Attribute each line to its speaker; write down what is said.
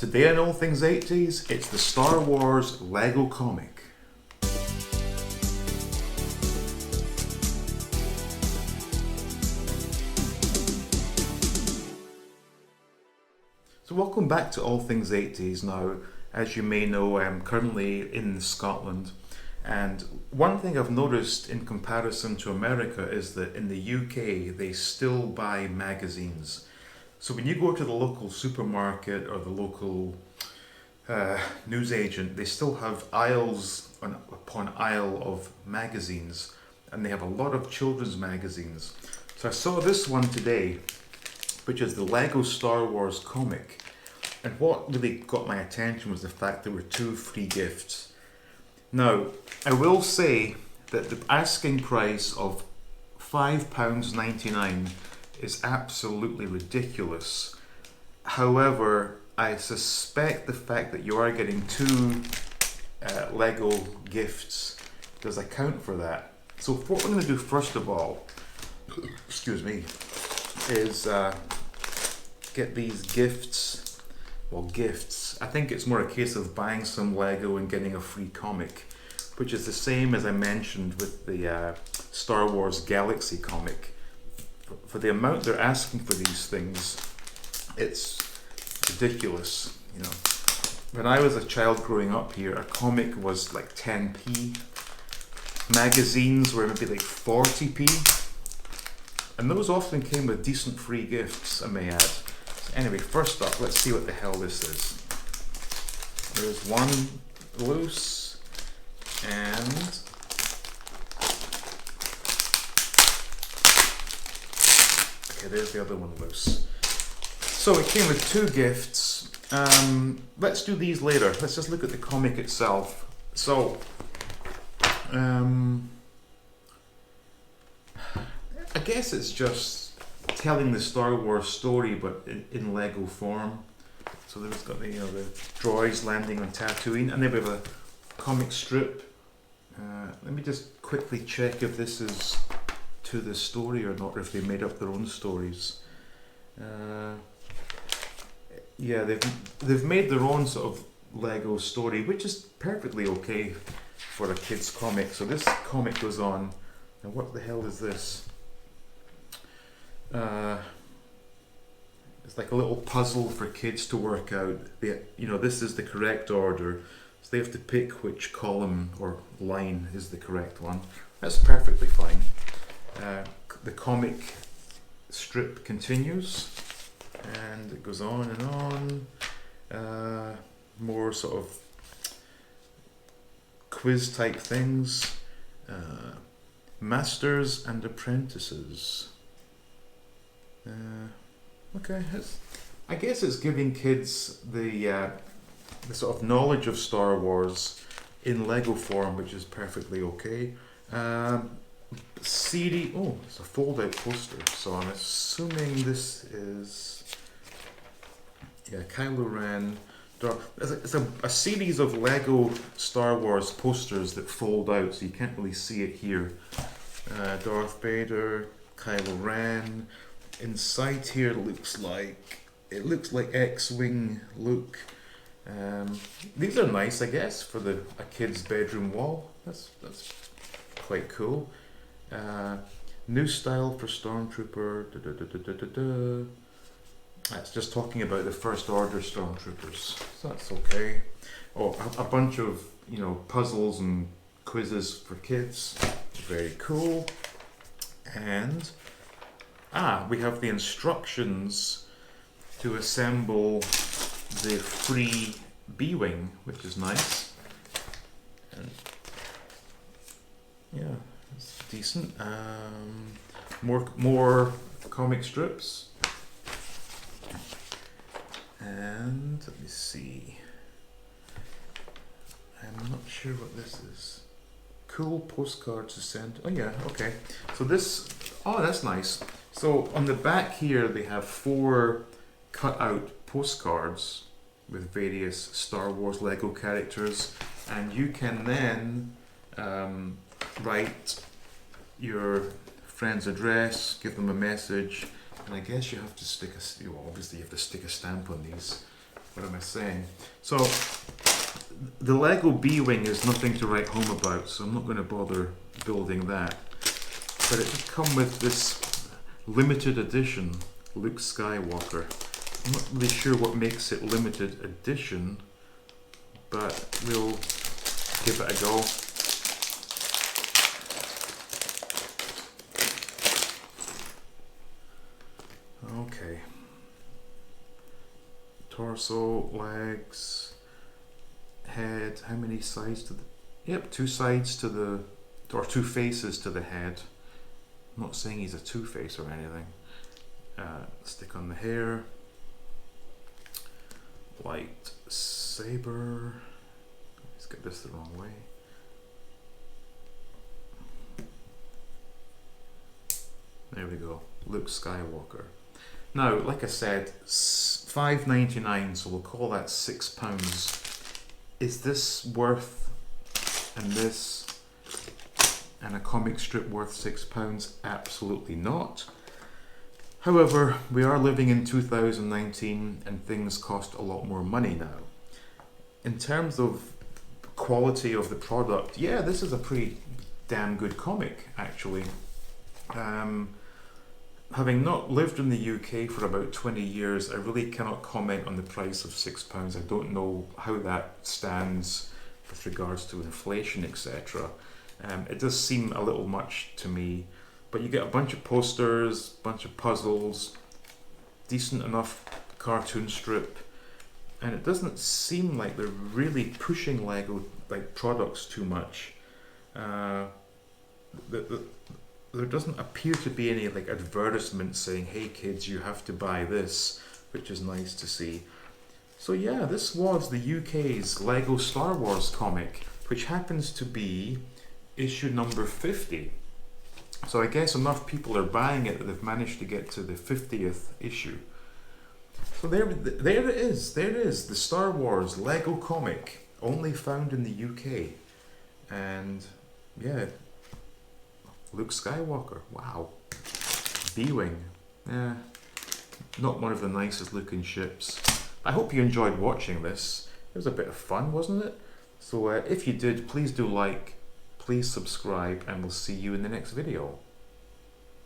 Speaker 1: Today on All Things 80s, it's the Star Wars Lego comic. So welcome back to All Things 80s. Now, as you may know, I'm currently in Scotland, and one thing I've noticed in comparison to America is that in the UK they still buy magazines. So when you go to the local supermarket or the local newsagent, they still have aisles upon aisle of magazines, and they have a lot of children's magazines. So I saw this one today, which is the Lego Star Wars comic. And what really got my attention was the fact there were two free gifts. Now, I will say that the asking price of £5.99 is absolutely ridiculous. However, I suspect the fact that you are getting two Lego gifts does account for that. So what we're going to do first of all, excuse me, is get these gifts. Well, gifts. I think it's more a case of buying some Lego and getting a free comic, which is the same as I mentioned with the Star Wars Galaxy comic. For the amount they're asking for these things, it's ridiculous. You know, when I was a child growing up here, a comic was like 10p. Magazines were maybe like 40p, and those often came with decent free gifts, I may add. So anyway, first up, let's see what the hell this is. There's one loose, and okay, there's the other one loose. So it came with two gifts. Let's do these later. Let's just look at the comic itself. So, I guess it's just telling the Star Wars story, but in Lego form. So there's got the the droids landing on Tatooine, and then we have a comic strip. Let me just quickly check if this is to the story or not, or if they made up their own stories. Yeah, they've made their own sort of Lego story, which is perfectly okay for a kid's comic. So this comic goes on. Now, what the hell is this? It's like a little puzzle for kids to work out. This is the correct order, so they have to pick which column or line is the correct one. That's perfectly fine. The comic strip continues, and it goes on and on. More sort of quiz type things. Masters and apprentices. Okay, I guess it's giving kids the sort of knowledge of Star Wars in Lego form, which is perfectly okay. CD. Oh, it's a fold-out poster. So I'm assuming this is Kylo Ren. It's a series of Lego Star Wars posters that fold out, so you can't really see it here. Darth Vader, Kylo Ren. Inside here it looks like X-wing Luke. These are nice, I guess, for a kid's bedroom wall. That's quite cool. New style for Stormtrooper. That's just talking about the First Order Stormtroopers, so that's okay. Oh, a bunch of puzzles and quizzes for kids. Very cool. And we have the instructions to assemble the free B-Wing, which is nice. And yeah, it's decent. More comic strips. And let me see. I'm not sure what this is. Cool postcards to send. Oh yeah, okay. So that's nice. So on the back here they have 4 cut out postcards with various Star Wars Lego characters, and you can then write your friend's address, give them a message, and I guess you have to obviously you have to stick a stamp on these. what am I saying? So the Lego B-Wing is nothing to write home about, so I'm not going to bother building that. But it just come with this limited edition Luke Skywalker. I'm not really sure what makes it limited edition, but we'll give it a go. Okay. Torso, legs, head. How many sides to the... Yep, 2 sides to the... or 2 faces to the head. I'm not saying he's a two-face or anything. Stick on the hair. Light saber. Let's get this the wrong way. There we go. Luke Skywalker. Now, like I said, $5.99, so we'll call that £6. Is this worth, and this, and a comic strip worth £6? Absolutely not. However, we are living in 2019 and things cost a lot more money now. In terms of quality of the product, yeah, this is a pretty damn good comic, actually. Having not lived in the UK for about 20 years, I really cannot comment on the price of £6. I don't know how that stands with regards to inflation, etc. It does seem a little much to me, but you get a bunch of posters, bunch of puzzles, decent enough cartoon strip, and it doesn't seem like they're really pushing Lego like products too much. There doesn't appear to be any like advertisement saying, hey kids, you have to buy this, which is nice to see. So yeah, this was the UK's Lego Star Wars comic, which happens to be issue number 50. So I guess enough people are buying it that they've managed to get to the 50th issue. So there it is, the Star Wars Lego comic, only found in the UK. And yeah, Luke Skywalker, wow. B-Wing, not one of the nicest looking ships. I hope you enjoyed watching this. It was a bit of fun, wasn't it? So if you did, please do like, please subscribe, and we'll see you in the next video.